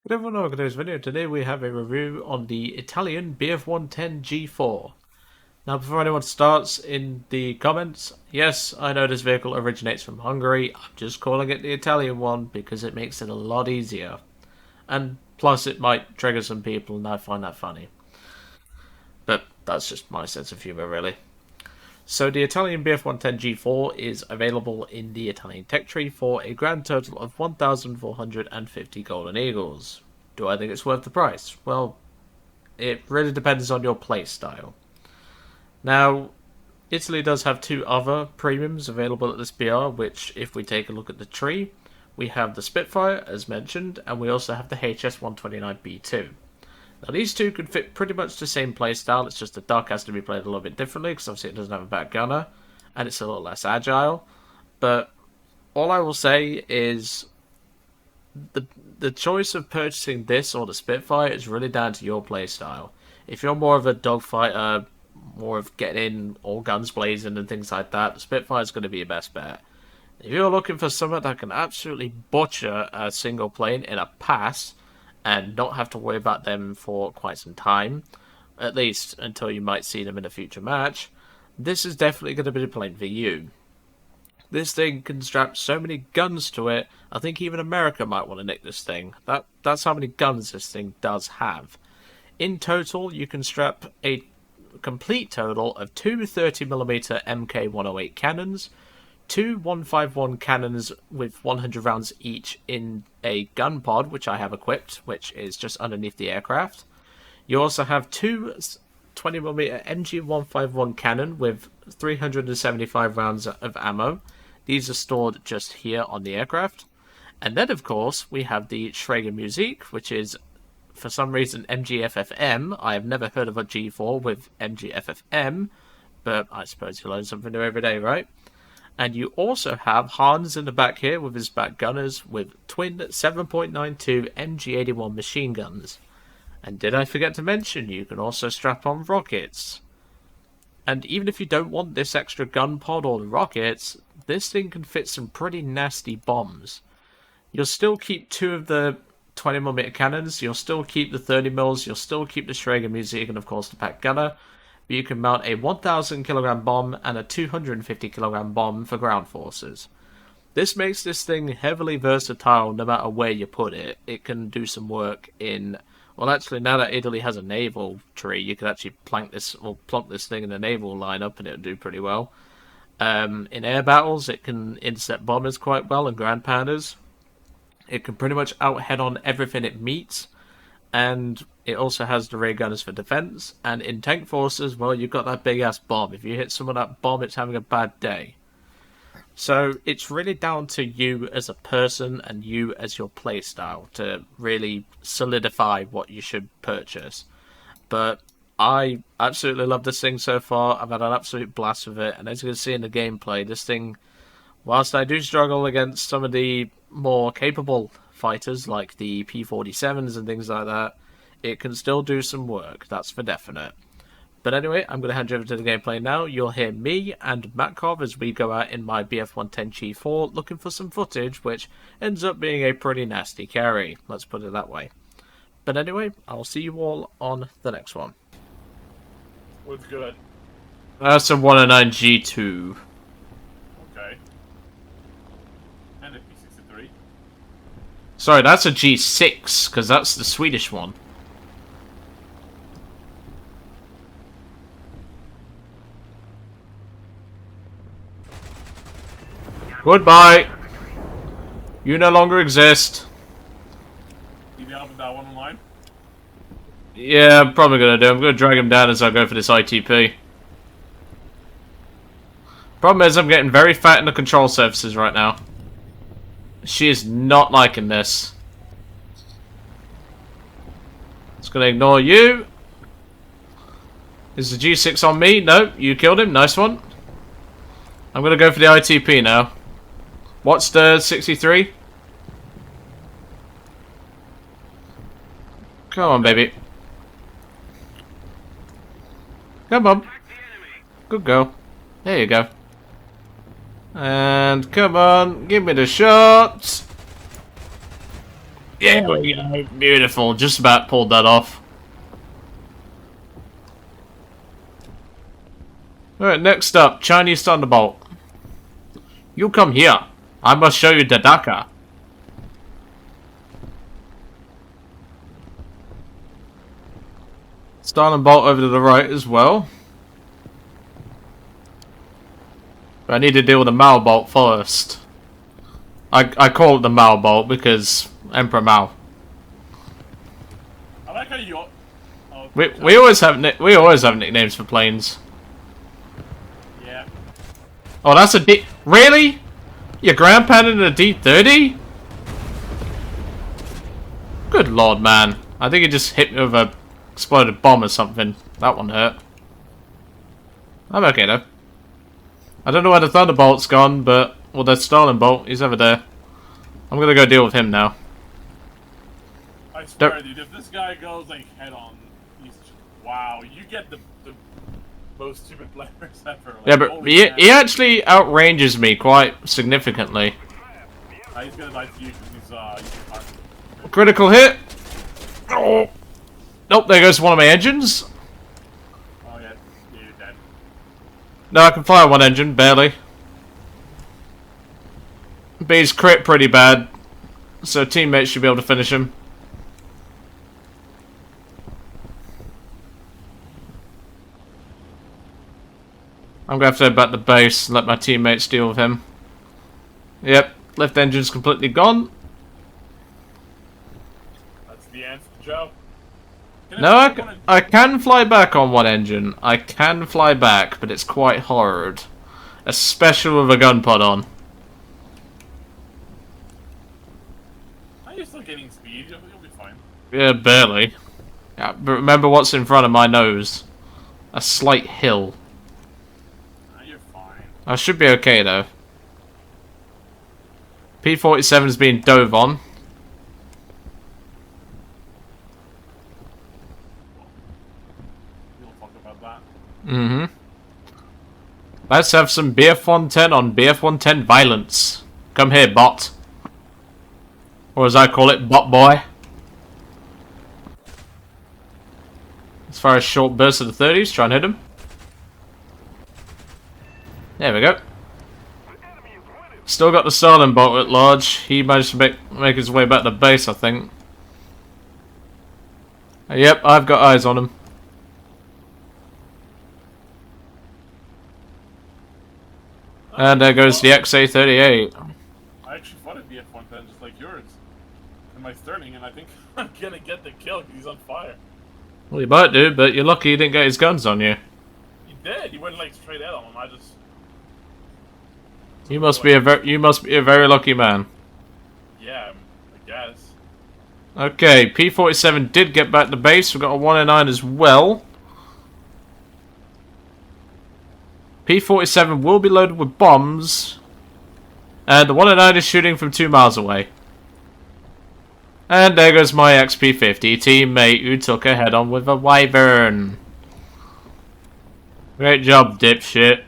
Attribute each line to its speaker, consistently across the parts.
Speaker 1: Good everyone, welcome to this video. Today we have a review on the Italian BF-110 G-4. Now before anyone starts in the comments, yes, I know this vehicle originates from Hungary. I'm just calling it the Italian one because it makes it a lot easier. And plus it might trigger some people and I find that funny. But that's just my sense of humour really. So the Italian BF-110 G4 is available in the Italian tech tree for a grand total of 1,450 golden eagles. Do I think it's worth the price? Well, it really depends on your playstyle. Now, Italy does have two other premiums available at this BR, which if we take a look at the tree, we have the Spitfire, as mentioned, and we also have the HS-129B2. Now these two could fit pretty much the same playstyle, it's just the Dakka has to be played a little bit differently because obviously it doesn't have a back gunner and it's a little less agile. But all I will say is the choice of purchasing this or the Spitfire is really down to your playstyle. If you're more of a dogfighter, more of getting in all guns blazing and things like that, the Spitfire is going to be your best bet. If you're looking for someone that can absolutely butcher a single plane in a pass, and not have to worry about them for quite some time, at least until you might see them in a future match, this is definitely going to be the plane for you. This thing can strap so many guns to it, I think even America might want to nick this thing. That's how many guns this thing does have. In total, you can strap a complete total of two 30mm Mk108 cannons, two 151 cannons with 100 rounds each in a gun pod, which I have equipped, which is just underneath the aircraft. You also have two 20mm MG151 cannon with 375 rounds of ammo. These are stored just here on the aircraft. And then, of course, we have the Schrager Musik, which is, for some reason, MGFFM. I have never heard of a G4 with MGFFM, but I suppose you learn something new every day, right? And you also have Hans in the back here with his back gunners with twin 7.92 MG81 machine guns. And did I forget to mention, you can also strap on rockets. And even if you don't want this extra gun pod or the rockets, this thing can fit some pretty nasty bombs. You'll still keep two of the 20mm cannons, you'll still keep the 30mm, you'll still keep the Schrager Musik and of course the back gunner. But you can mount a 1,000 kilogram bomb and a 250 kilogram bomb for ground forces. This makes this thing heavily versatile no matter where you put it. It can do some work in... Well, actually, now that Italy has a naval tree, you could actually plonk this thing in the naval lineup and it would do pretty well. In air battles, it can intercept bombers quite well and ground pounders. It can pretty much out-head on everything it meets. And it also has the ray gunners for defense. And in tank forces, well, you've got that big-ass bomb. If you hit someone with that bomb, it's having a bad day. So it's really down to you as a person and you as your playstyle to really solidify what you should purchase. But I absolutely love this thing so far. I've had an absolute blast with it. And as you can see in the gameplay, this thing, whilst I do struggle against some of the more capable fighters like the P-47s and things like that, it can still do some work, that's for definite. But anyway, I'm going to hand you over to the gameplay now. You'll hear me and Matkov as we go out in my BF-110 G4 looking for some footage, which ends up being a pretty nasty carry, let's put it that way. But anyway, I'll see you all on the next one.
Speaker 2: What's good?
Speaker 1: That's a 109 G2.
Speaker 2: Okay. And a P63.
Speaker 1: Sorry, that's a G6, because that's the Swedish one. Goodbye! You no longer exist.
Speaker 2: You down with that one online?
Speaker 1: Yeah, I'm probably gonna do. I'm gonna drag him down as I go for this ITP. Problem is, I'm getting very fat in the control surfaces right now. She is not liking this. Just gonna ignore you. Is the G6 on me? No, you killed him. Nice one. I'm gonna go for the ITP now. What's the 63? Come on, baby. Come on. Good girl. There you go. And come on, give me the shots. There we go. Beautiful. Just about pulled that off. Alright, next up, Chinese Thunderbolt. You come here. I must show you the Dakka. Starling Bolt over to the right as well. But I need to deal with the Mao Bolt first. I call it the Mao Bolt because Emperor Mao.
Speaker 2: I like how you. Oh,
Speaker 1: We always have nicknames for planes.
Speaker 2: yeah.
Speaker 1: Oh, that's a D. Really? Your grandpa in a D-30? Good lord, man. I think it just hit me with a exploded bomb or something. That one hurt. I'm okay though. I don't know where the Thunderbolt's gone, but well, the Starling Bolt, he's over there. I'm gonna go deal with him now.
Speaker 2: I swear, dude, if this guy goes like head on, he's wow. You get the most stupid players ever. Like,
Speaker 1: Yeah, but he actually outranges me quite significantly.
Speaker 2: He's gonna die to you because he's hard.
Speaker 1: Critical hit. Oh. Nope, there goes one of my engines.
Speaker 2: Oh yeah, you're dead.
Speaker 1: No, I can fire one engine, barely. But he's crit pretty bad, so teammates should be able to finish him. I'm gonna have to head back to base and let my teammates deal with him. Yep, left engine's completely gone.
Speaker 2: That's the answer, Joe.
Speaker 1: No, I can fly back on one engine. I can fly back, but it's quite hard. Especially with a gun pod on.
Speaker 2: Are you still getting speed? You'll be fine.
Speaker 1: Yeah, barely. Yeah, but remember what's in front of my nose. A slight hill.
Speaker 2: You're fine.
Speaker 1: I should be okay, though. P-47's being dove on.
Speaker 2: We'll talk about that.
Speaker 1: Mm-hmm. Let's have some BF-110 on BF-110 violence. Come here, bot. Or as I call it, bot boy. As far as short bursts of the 30s, try and hit him. There we go. Still got the Starling Bolt at large. He managed to make his way back to base, I think. Yep, I've got eyes on him. And there goes the XA-38.
Speaker 2: I actually fought a BF-110 just like yours. In my Sterling, and I think I'm gonna get the kill because he's on fire.
Speaker 1: Well, you might do, but you're lucky he didn't get his guns on you.
Speaker 2: He did. He went like straight at him. I just.
Speaker 1: You must be a very lucky man.
Speaker 2: Yeah, I guess.
Speaker 1: Okay, P-47 did get back to base. We've got a 109 as well. P-47 will be loaded with bombs. And the 109 is shooting from 2 miles away. And there goes my XP-50 teammate who took a head-on with a wyvern. Great job, dipshit.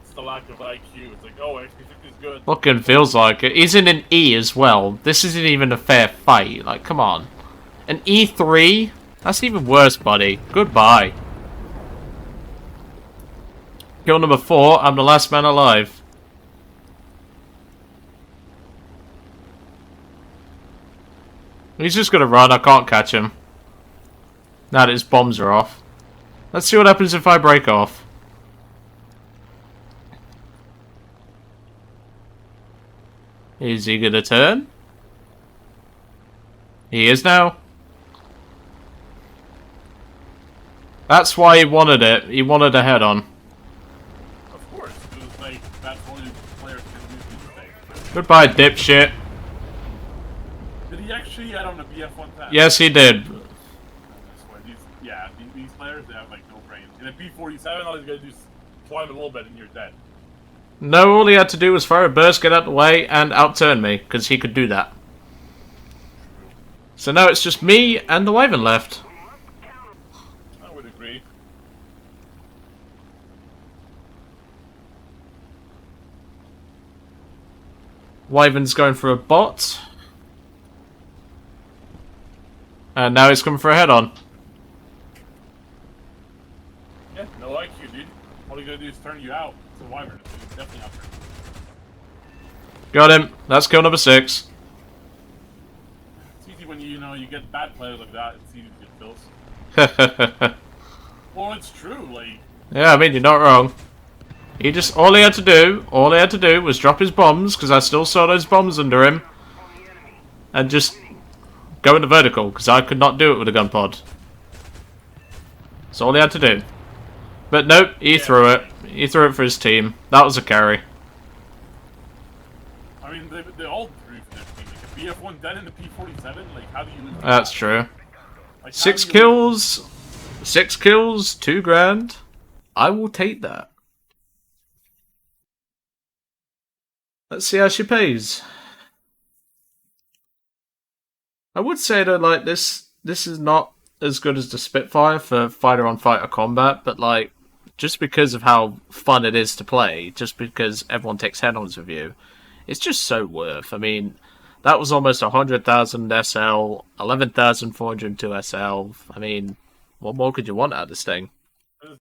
Speaker 2: It's the lack of IQ. It's like, oh, XP-50 is good.
Speaker 1: Fucking feels like it. He's in an E as well. This isn't even a fair fight. Like, come on. An E3? That's even worse, buddy. Goodbye. Kill number 4. I'm the last man alive. He's just gonna run. I can't catch him. Now that his bombs are off. Let's see what happens if I break off. Is he gonna turn? He is now. That's why he wanted it. He wanted a head-on.
Speaker 2: Of course, because like that's only players can do these things.
Speaker 1: Goodbye, dipshit.
Speaker 2: Did he actually add on the BF-110?
Speaker 1: Yes, he did.
Speaker 2: These players, they have like no brain. In a B-47, all he's gonna do is climb a little bit and you're dead.
Speaker 1: No, all he had to do was fire a burst, get out the way, and outturn me, because he could do that. So now it's just me and the Wyvern left.
Speaker 2: I would agree.
Speaker 1: Wyvern's going for a bot. And now he's coming for a head-on.
Speaker 2: Yeah, no IQ, dude. All you gotta do is turn you out. It's a wyvern. It's definitely out there.
Speaker 1: Got him. That's kill number 6.
Speaker 2: It's easy when you know you get bad players like that. It's easy to get kills. Well, it's true. Like,
Speaker 1: yeah, I mean, you're not wrong. He just, all he had to do was drop his bombs, because I still saw those bombs under him, and just go into vertical, because I could not do it with a gun pod. That's all he had to do. But nope, he threw it. He threw it for his team. That was a carry.
Speaker 2: I mean, they all threw for their team. Like, the BF-110 and the P-47. Like, how do you lose?
Speaker 1: That's true.
Speaker 2: Like,
Speaker 1: 6 kills. 6 kills, 2 grand. I will take that. Let's see how she pays. I would say though, like, this is not as good as the Spitfire for fighter-on-fighter combat, but like, just because of how fun it is to play, just because everyone takes head-ons with you, it's just so worth. I mean, that was almost 100,000 SL, 11,402 SL. I mean, what more could you want out of this thing?